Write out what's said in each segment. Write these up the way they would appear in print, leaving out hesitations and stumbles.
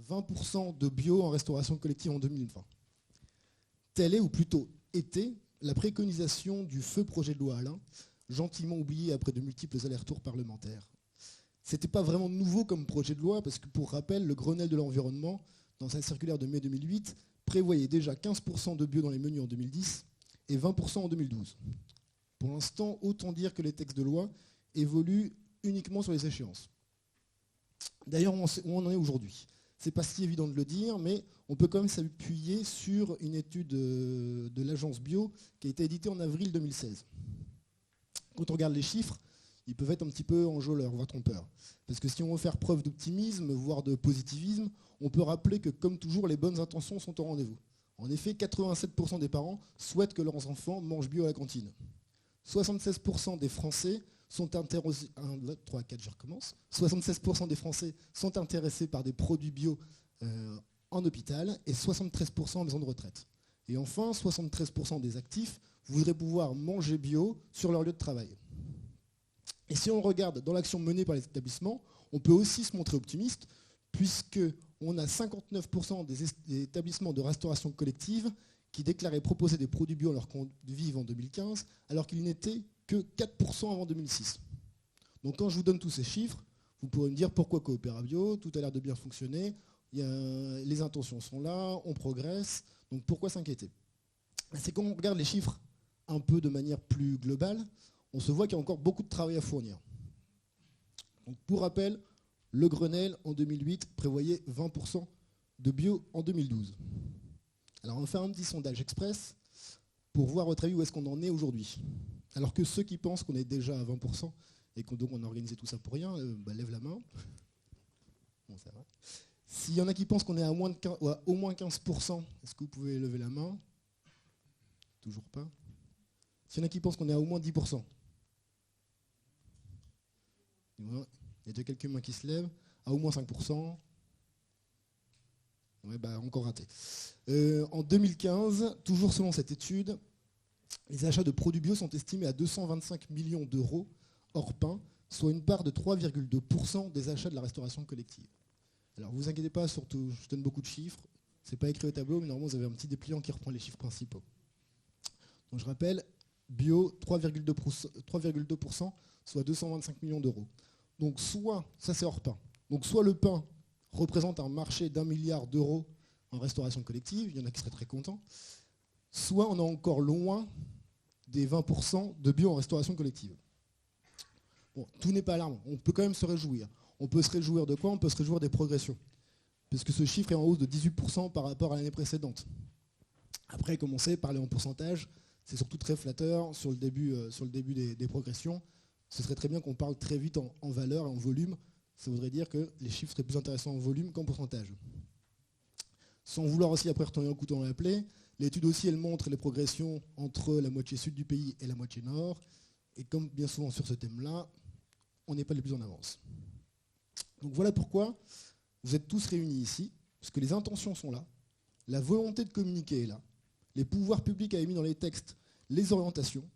20% de bio en restauration collective en 2020. Telle est, ou plutôt était, la préconisation du feu projet de loi Alain, gentiment oublié après de multiples allers-retours parlementaires. C'était pas vraiment nouveau comme projet de loi, parce que pour rappel, le Grenelle de l'environnement, dans sa circulaire de mai 2008, prévoyait déjà 15% de bio dans les menus en 2010 et 20% en 2012. Pour l'instant, autant dire que les textes de loi évoluent uniquement sur les échéances. D'ailleurs, où on en est aujourd'hui. C'est pas si évident de le dire, mais on peut quand même s'appuyer sur une étude de l'agence bio qui a été éditée en avril 2016. Quand on regarde les chiffres, ils peuvent être un petit peu enjôleurs, voire trompeurs. Parce que si on veut faire preuve d'optimisme, voire de positivisme, on peut rappeler que, comme toujours, les bonnes intentions sont au rendez-vous. En effet, 87% des parents souhaitent que leurs enfants mangent bio à la cantine. 76% des Français sont intéressés. 76% des Français sont intéressés par des produits bio en hôpital et 73% en maison de retraite. Et enfin, 73% des actifs voudraient pouvoir manger bio sur leur lieu de travail. Et si on regarde dans l'action menée par les établissements, on peut aussi se montrer optimiste, puisqu'on a 59% des établissements de restauration collective qui déclaraient proposer des produits bio à leurs convives en 2015, alors qu'il n'était que 4% avant 2006. Donc quand je vous donne tous ces chiffres, vous pourrez me dire pourquoi Coopéra Bio, tout a l'air de bien fonctionner, les intentions sont là, on progresse, donc pourquoi s'inquiéter? C'est quand on regarde les chiffres un peu de manière plus globale, on se voit qu'il y a encore beaucoup de travail à fournir. Donc pour rappel, le Grenelle en 2008 prévoyait 20% de bio en 2012. Alors on va faire un petit sondage express pour voir à votre avis où est-ce qu'on en est aujourd'hui. Alors que ceux qui pensent qu'on est déjà à 20% et qu'on a organisé tout ça pour rien, lève la main. Bon, ça va. S'il y en a qui pensent qu'on est à au moins 15%, est-ce que vous pouvez lever la main? Toujours pas. S'il y en a qui pensent qu'on est à au moins 10%. Voilà. Il y a déjà quelques mains qui se lèvent. À au moins 5%. Ouais, encore raté. En 2015, toujours selon cette étude, les achats de produits bio sont estimés à 225 millions d'euros hors pain, soit une part de 3,2% des achats de la restauration collective. Alors vous inquiétez pas, surtout, je donne beaucoup de chiffres. C'est pas écrit au tableau, mais normalement vous avez un petit dépliant qui reprend les chiffres principaux. Donc je rappelle, bio 3,2%, soit 225 millions d'euros. Donc soit, ça c'est hors pain, donc soit le pain représente un marché d'1 milliard d'euros en restauration collective, il y en a qui seraient très contents, soit on est encore loin des 20% de bio en restauration collective. Bon, tout n'est pas alarmant, on peut quand même se réjouir. On peut se réjouir de quoi? On peut se réjouir des progressions, puisque ce chiffre est en hausse de 18% par rapport à l'année précédente. Après, comme on sait, parler en pourcentage, c'est surtout très flatteur sur le début des progressions. Ce serait très bien qu'on parle très vite en valeur et en volume. Ça voudrait dire que les chiffres seraient plus intéressants en volume qu'en pourcentage. Sans vouloir aussi après retourner un couteau dans la plaie, l'étude aussi elle montre les progressions entre la moitié sud du pays et la moitié nord. Et comme bien souvent sur ce thème-là, on n'est pas les plus en avance. Donc voilà pourquoi vous êtes tous réunis ici, parce que les intentions sont là, la volonté de communiquer est là, les pouvoirs publics avaient mis dans les textes les orientations,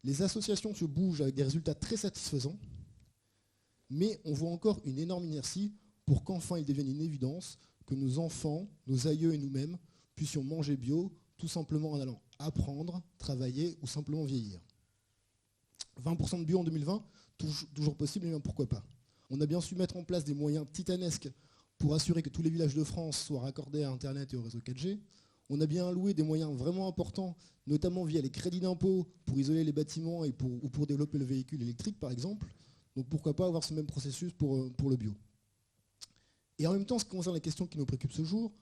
les associations se bougent avec des résultats très satisfaisants, mais on voit encore une énorme inertie pour qu'enfin il devienne une évidence que nos enfants, nos aïeux et nous-mêmes puissions manger bio, tout simplement en allant apprendre, travailler ou simplement vieillir. 20% de bio en 2020, toujours possible, mais pourquoi pas. On a bien su mettre en place des moyens titanesques pour assurer que tous les villages de France soient raccordés à Internet et au réseau 4G. On a bien alloué des moyens vraiment importants, notamment via les crédits d'impôt pour isoler les bâtiments ou pour développer le véhicule électrique, par exemple. Donc pourquoi pas avoir ce même processus pour le bio. Et en même temps, ce qui concerne les questions qui nous préoccupent ce jour,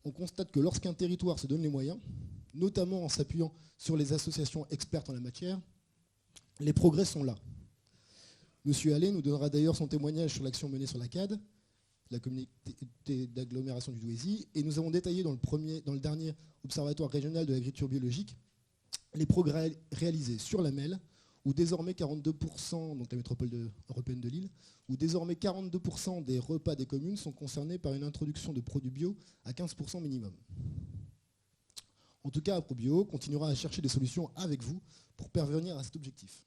on constate que lorsqu'un territoire se donne les moyens, notamment en s'appuyant sur les associations expertes en la matière, les progrès sont là. Monsieur Allais nous donnera d'ailleurs son témoignage sur l'action menée sur la CAD, la communauté d'agglomération du Douaisis, et nous avons détaillé dans le dernier observatoire régional de l'agriculture biologique les progrès réalisés sur la MEL, où désormais 42%, donc la métropole européenne de Lille, où désormais 42% des repas des communes sont concernés par une introduction de produits bio à 15% minimum. En tout cas, AproBio continuera à chercher des solutions avec vous pour parvenir à cet objectif.